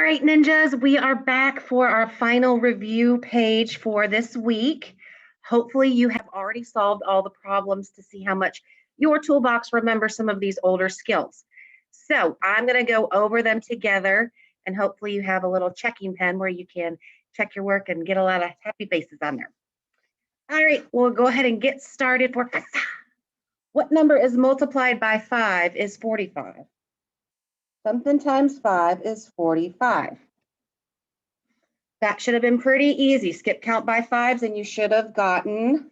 All right, ninjas, we are back for our final review page for this week. Hopefully you have already solved all the problems to see how much your toolbox remembers some of these older skills. So I'm going to go over them together, and hopefully you have a little checking pen where you can check your work and get a lot of happy faces on there. All right, we'll go ahead and get started. What number is multiplied by 5 is 45? Something times 5 is 45. That should have been pretty easy. Skip count by 5s and you should have gotten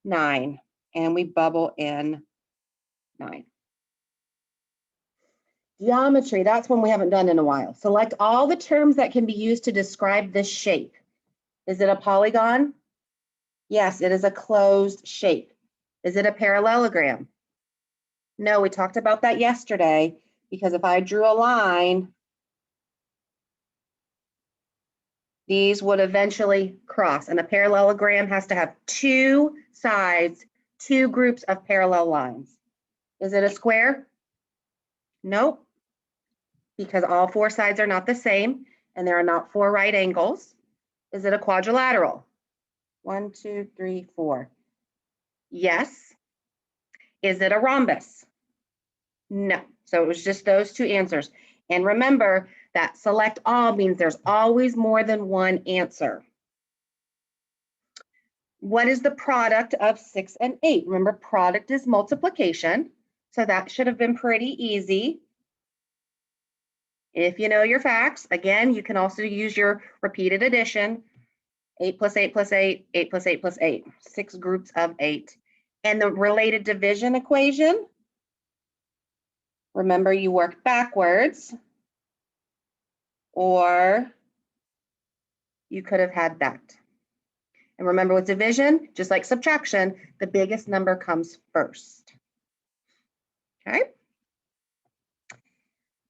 9. And we bubble in 9. Geometry, that's one we haven't done in a while. Select all the terms that can be used to describe this shape. Is it a polygon? Yes, it is a closed shape. Is it a parallelogram? No, we talked about that yesterday, because if I drew a line, these would eventually cross, and a parallelogram has to have two sides, two groups of parallel lines. Is it a square? Nope, because all four sides are not the same, and there are not four right angles. Is it a quadrilateral? 1, 2, 3, 4. Yes. Is it a rhombus? No. So it was just those two answers. And remember that select all means there's always more than one answer. What is the product of 6 and 8? Remember, product is multiplication, so that should have been pretty easy. If you know your facts, again, you can also use your repeated addition. 8 plus 8 plus 8, 8 plus 8 plus 8, 6 groups of 8. And the related division equation, remember you work backwards, or you could have had that. And remember with division, just like subtraction, the biggest number comes first. Okay.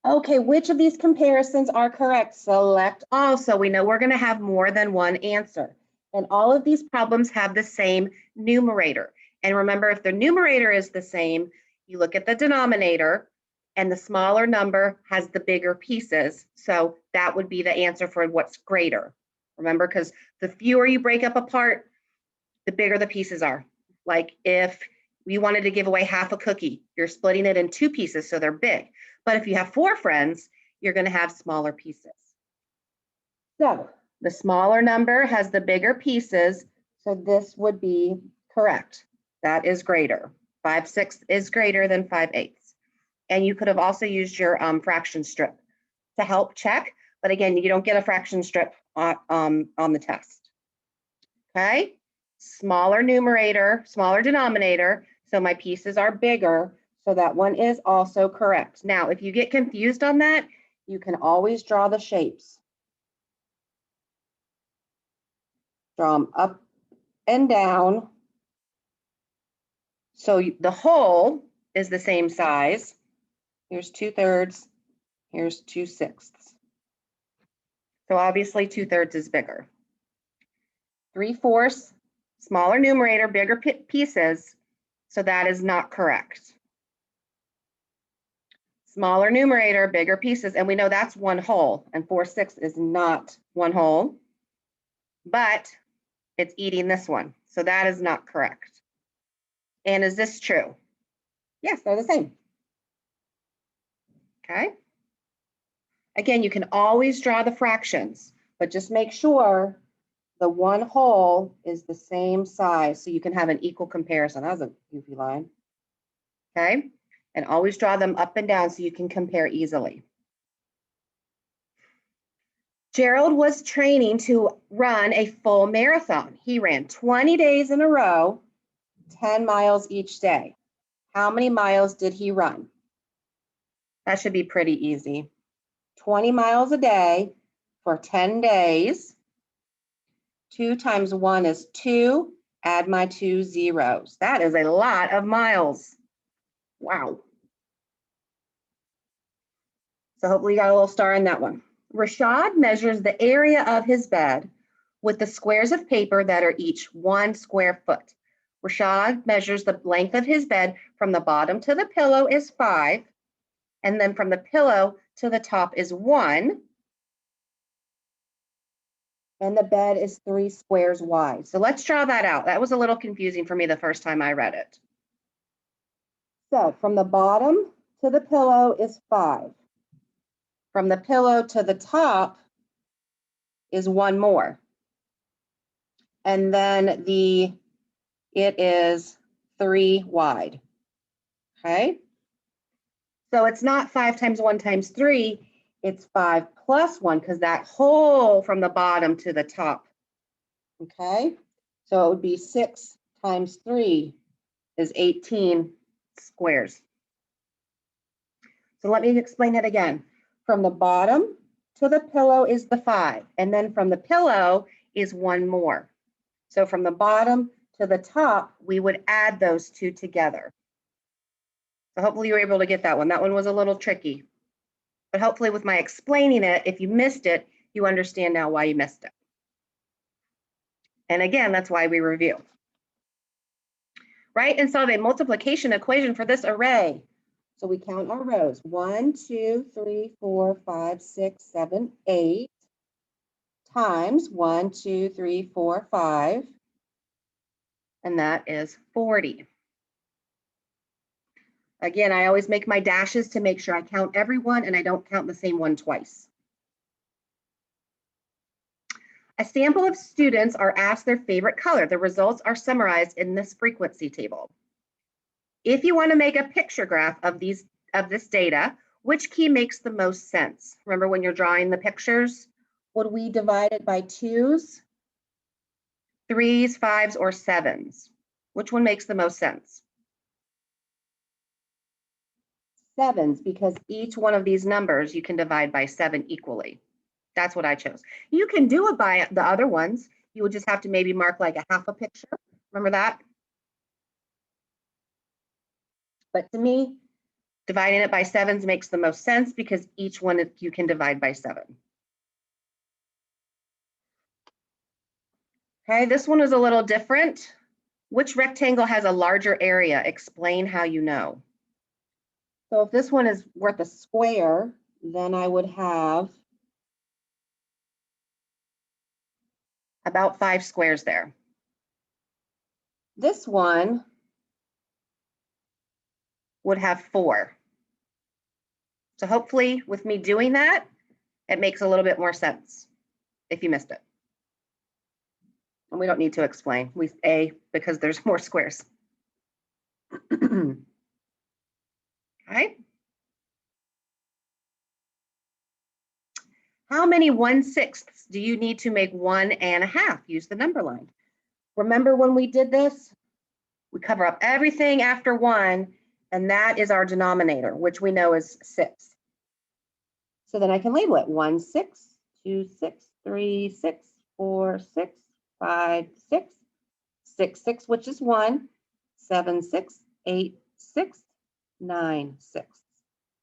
Okay, which of these comparisons are correct? Select all. So we know we're going to have more than one answer. And all of these problems have the same numerator. And remember, if the numerator is the same, you look at the denominator, and the smaller number has the bigger pieces. So that would be the answer for what's greater. Remember, because the fewer you break up a part, the bigger the pieces are. Like if you wanted to give away half a cookie, you're splitting it in 2 pieces, so they're big. But if you have 4 friends, you're going to have smaller pieces. So the smaller number has the bigger pieces, so this would be correct. That is greater. 5/6 is greater than 5/8. And you could have also used your fraction strip to help check, but again, you don't get a fraction strip on the test. Okay, smaller numerator, smaller denominator, so my pieces are bigger, so that one is also correct. Now, if you get confused on that, you can always draw the shapes. Draw them up and down. So the whole is the same size. Here's 2/3, here's 2/6. So obviously 2/3 is bigger. 3/4, smaller numerator, bigger pieces, so that is not correct. Smaller numerator, bigger pieces, and we know that's one whole, and 4/6 is not one whole, but it's eating this one, so that is not correct. And is this true? Yes, they're the same. Okay. Again, you can always draw the fractions, but just make sure the one whole is the same size so you can have an equal comparison. That was a goofy line. Okay. And always draw them up and down so you can compare easily. Gerald was training to run a full marathon. He ran 20 days in a row, 10 miles each day. How many miles did he run? That should be pretty easy. 20 miles a day for 10 days. 2 times 1 is 2. Add my 2 zeros. That is a lot of miles. Wow. So hopefully you got a little star in that one. Rashad measures the area of his bed with the squares of paper that are each 1 square foot. Rashad measures the length of his bed from the bottom to the pillow is 5, and then from the pillow to the top is 1. and the bed is 3 squares wide. So let's draw that out. That was a little confusing for me the first time I read it. So from the bottom to the pillow is 5. From the pillow to the top is 1 more. And then it is 3 wide. Okay? So it's not 5 times 1 times 3, it's 5 plus 1 because that whole from the bottom to the top. Okay? So it would be 6 times 3 is 18 squares. So let me explain it again. From the bottom to the pillow is the 5, and then from the pillow is 1 more. So from the bottom to the top, we would add those 2 together. So hopefully you were able to get that one. That one was a little tricky. But hopefully with my explaining it, if you missed it, you understand now why you missed it. And again, that's why we review. Right? And solve a multiplication equation for this array. So we count our rows. 1, 2, 3, 4, 5, 6, 7, 8 times 1, 2, 3, 4, 5. And that is 40. Again, I always make my dashes to make sure I count everyone and I don't count the same one twice. A sample of students are asked their favorite color. The results are summarized in this frequency table. If you want to make a picture graph of this data, which key makes the most sense? Remember when you're drawing the pictures, would we divide it by 2s, 3s, 5s, or 7s? Which one makes the most sense? 7s, because each one of these numbers you can divide by 7 equally. That's what I chose. You can do it by the other ones. You would just have to maybe mark like a half a picture. Remember that? But to me, dividing it by 7s makes the most sense because each one you can divide by 7. Okay, this one is a little different. Which rectangle has a larger area? Explain how you know. So if this one is worth a square, then I would have about 5 squares there. This one would have 4. So hopefully with me doing that, it makes a little bit more sense if you missed it. And we don't need to explain. Because there's more squares. Okay. How many 1/6 do you need to make 1 1/2? Use the number line. Remember when we did this? We cover up everything after 1, and that is our denominator, which we know is 6. So then I can label it 1 6, 2 6, 3 6, 4 6, 5 6, 6 6, which is 1, 7 6, 8 6, 9 6.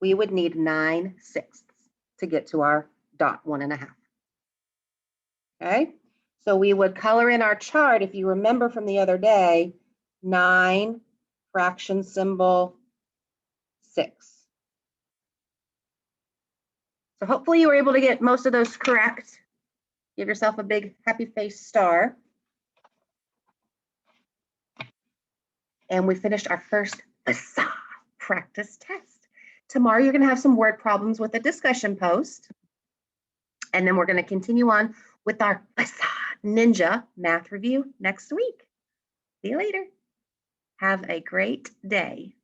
We would need 9 6 to get to our dot 1 1/2. Okay, so we would color in our chart, if you remember from the other day, 9, fraction symbol, 6. So hopefully you were able to get most of those correct. Give yourself a big happy face star. And we finished our first facade practice test. Tomorrow you're going to have some word problems with a discussion post. And then we're going to continue on with our facade ninja math review next week. See you later. Have a great day.